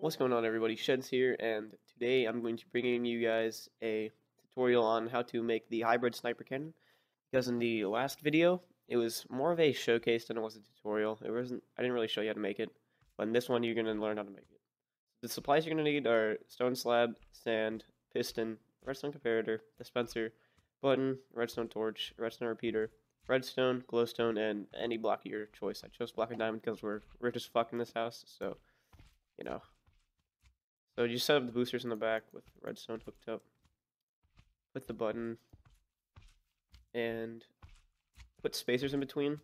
What's going on, everybody? Sheds here, and today I'm going to be bringing you guys a tutorial on how to make the hybrid sniper cannon. Because in the last video, it was more of a showcase than it was a tutorial. I didn't really show you how to make it, but in this one, you're going to learn how to make it. The supplies you're going to need are stone slab, sand, piston, redstone comparator, dispenser, button, redstone torch, redstone repeater, redstone, glowstone, and any block of your choice. I chose block of diamond because we're rich as fuck in this house, so you know. So you set up the boosters in the back with redstone hooked up. Put the button and put spacers in between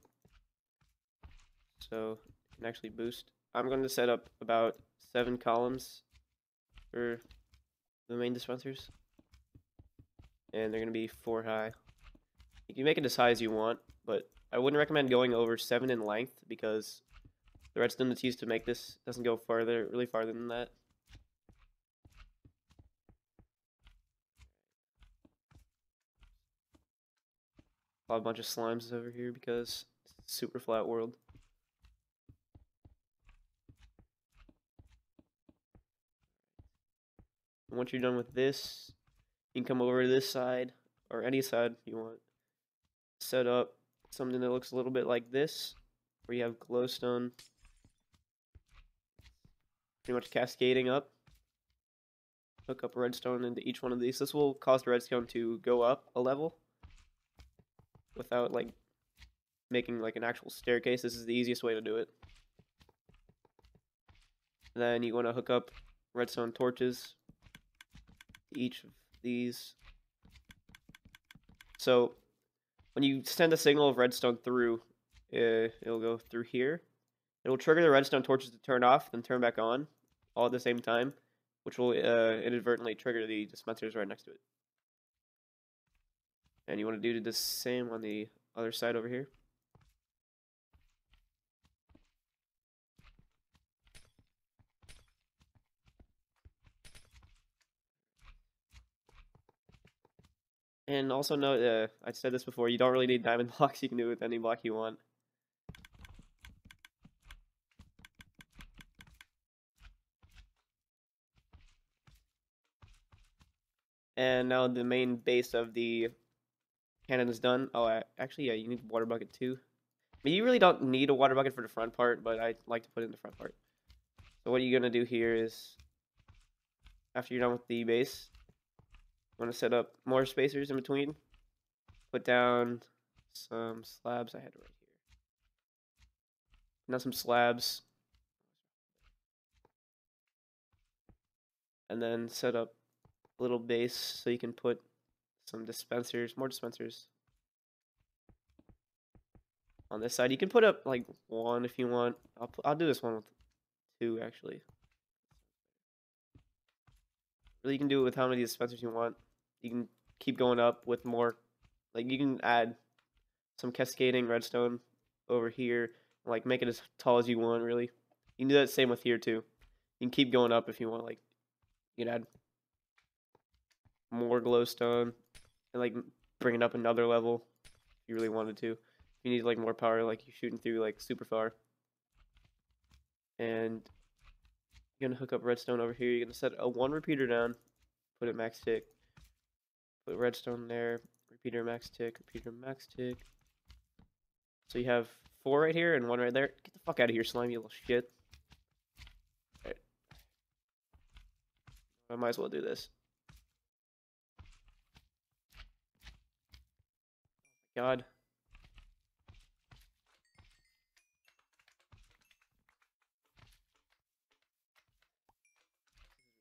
so it can actually boost. I'm going to set up about 7 columns for the main dispensers, and they're going to be 4 high. You can make it as high as you want, but I wouldn't recommend going over 7 in length because the redstone that's used to make this doesn't go really farther than that. A bunch of slimes over here because it's a super flat world. And once you're done with this, you can come over to this side, or any side you want. Set up something that looks a little bit like this, where you have glowstone pretty much cascading up. Hook up redstone into each one of these. This will cause the redstone to go up a level without like making like an actual staircase. This is the easiest way to do it. Then you want to hook up redstone torches to each of these. So when you send a signal of redstone through, it'll go through here. It will trigger the redstone torches to turn off, then turn back on, all at the same time, which will inadvertently trigger the dispensers right next to it. And you want to do the same on the other side over here. And also note, I said this before, you don't really need diamond blocks. You can do it with any block you want. And now the main base of the cannon is done. Oh, actually, yeah, you need a water bucket too. I mean, you really don't need a water bucket for the front part, but I like to put it in the front part. So what you're going to do here is, after you're done with the base, you want to set up more spacers in between. Put down some slabs. I had it right here. Now some slabs. And then set up a little base so you can put some dispensers, more dispensers on this side. You can put up like 1 if you want. I'll do this one with 2 actually. Really, you can do it with how many dispensers you want. You can keep going up with more. Like you can add some cascading redstone over here, like make it as tall as you want. Really, you can do that same with here too. You can keep going up if you want. Like you can add more glowstone and like bring it up another level if you really wanted to. If you need like more power, like you're shooting through like super far. And you're gonna hook up redstone over here. You're gonna set a 1 repeater down, put it max tick, put redstone there, repeater max tick, repeater max tick. So you have 4 right here and 1 right there. Get the fuck out of here, slime, you little shit. Alright. I might as well do this. God.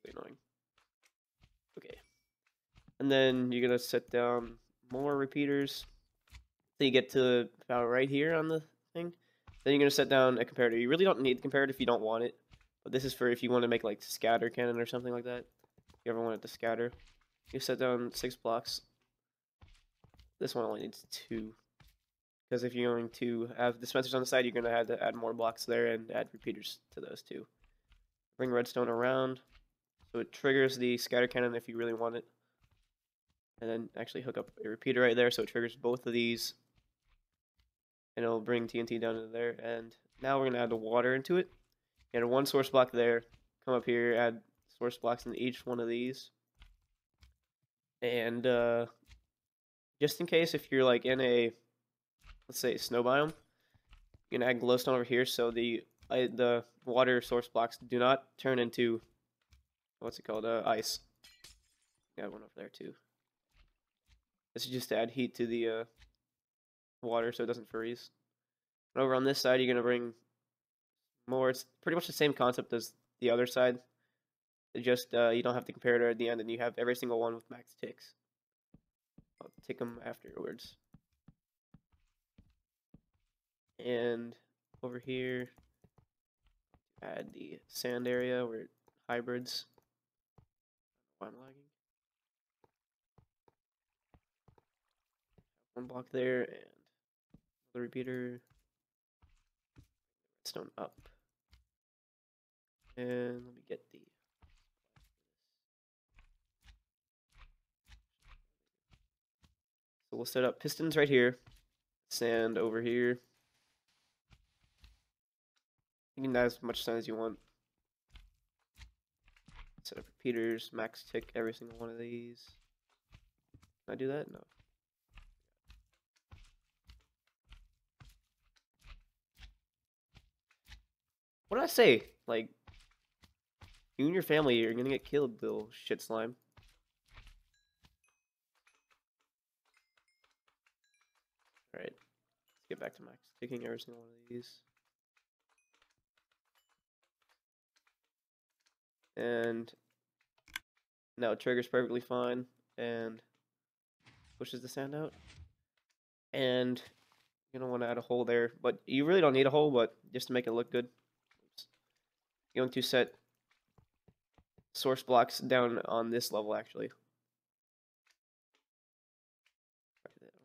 Really annoying. Okay. And then you're gonna set down more repeaters. Then you get to about right here on the thing. Then you're gonna set down a comparator. You really don't need the comparator if you don't want it. But this is for if you want to make like scatter cannon or something like that. If you ever want it to scatter. You set down 6 blocks. This one only needs 2. Because if you're going to have dispensers on the side, you're going to have to add more blocks there and add repeaters to those too. Bring redstone around so it triggers the scatter cannon if you really want it. And then actually hook up a repeater right there so it triggers both of these. And it'll bring TNT down into there. And now we're going to add the water into it. And 1 source block there. come up here, add source blocks in each one of these. And just in case if you're like in a, let's say, snow biome, you can add glowstone over here so the water source blocks do not turn into, what's it called, ice. Got one over there too. This is just to add heat to the water so it doesn't freeze. And over on this side, you're gonna bring more. It's pretty much the same concept as the other side. It just you don't have to compare it at the end, and you have every single one with max ticks. I'll tick them afterwards. And over here, add the sand area where it hybrids. Why I'm lagging? One block there, and the repeater. Redstone up. And let me get the. So we'll set up pistons right here, sand over here. You can add as much sand as you want. Set up repeaters, max tick every single one of these. Can I do that? No. What did I say? Like, you and your family are gonna get killed, little shit slime. Alright. Let's get back to max ticking every single one of these. And now it triggers perfectly fine and pushes the sand out. And you're gonna want to add a hole there, but you really don't need a hole, but just to make it look good. Oops. You're going to set source blocks down on this level actually.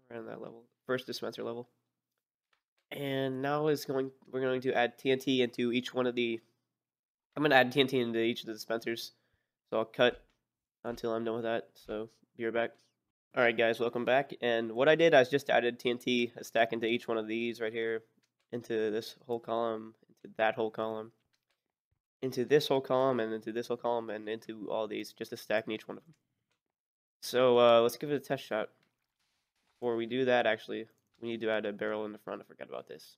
Around that level. First dispenser level. And now we're going to add TNT into each one of the. I'm gonna add TNT into each of the dispensers. So I'll cut until I'm done with that. So be right back. Alright guys, welcome back. And what I did, I just added TNT, a stack into each one of these right here, into this whole column, into that whole column, into this whole column, and into this whole column, and into all these, just a stack in each one of them. So let's give it a test shot. Before we do that, actually, we need to add a barrel in the front. I forgot about this.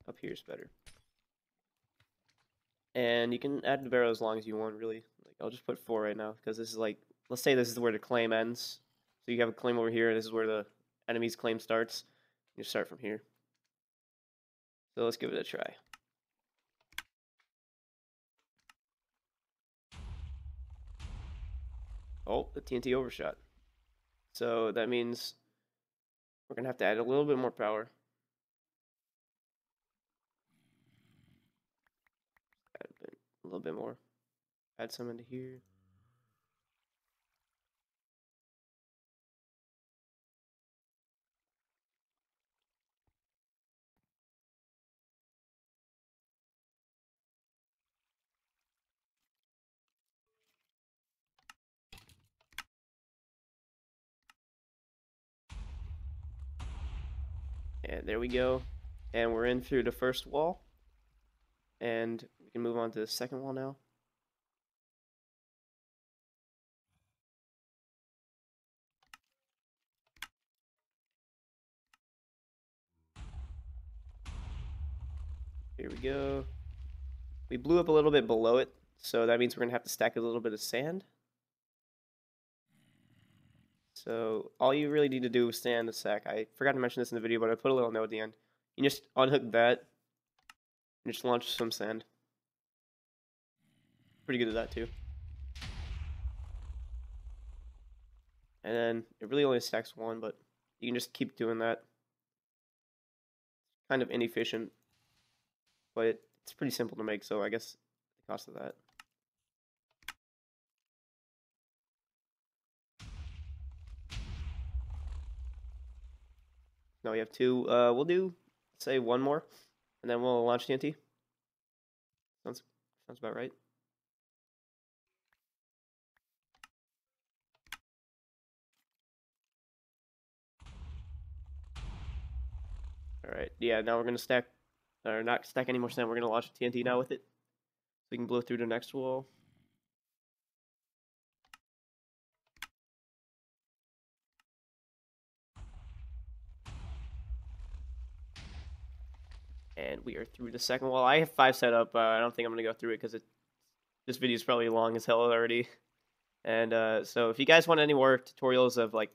Up here is better. And you can add the barrel as long as you want, really. Like, I'll just put 4 right now, because this is like, let's say this is where the claim ends. So you have a claim over here, and this is where the enemy's claim starts. You start from here. So let's give it a try. Oh, the TNT overshot. So that means we're going to have to add a little bit more power. Add a little bit more. Add some into here. And there we go. And we're in through the first wall. And we can move on to the second wall now. Here we go. We blew up a little bit below it, so that means we're going to have to stack a little bit of sand. So all you really need to do is sand the stack. I forgot to mention this in the video, but I put a little note at the end. You just unhook that and just launch some sand. Pretty good at that too. And then it really only stacks 1, but you can just keep doing that. Kind of inefficient, but it's pretty simple to make, so I guess the cost of that. Now we have 2. We'll do, say, 1 more, and then we'll launch TNT. Sounds about right. Alright, yeah, now we're going to stack or not stack any more sand. We're gonna launch a TNT now with it, so we can blow through the next wall. And we are through the second wall. I have 5 set up. I don't think I'm gonna go through it because this video is probably long as hell already. And so if you guys want any more tutorials of like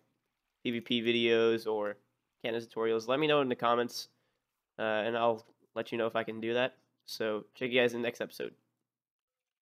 PvP videos or Canada tutorials, let me know in the comments, and I'll let you know if I can do that. So check you guys in the next episode.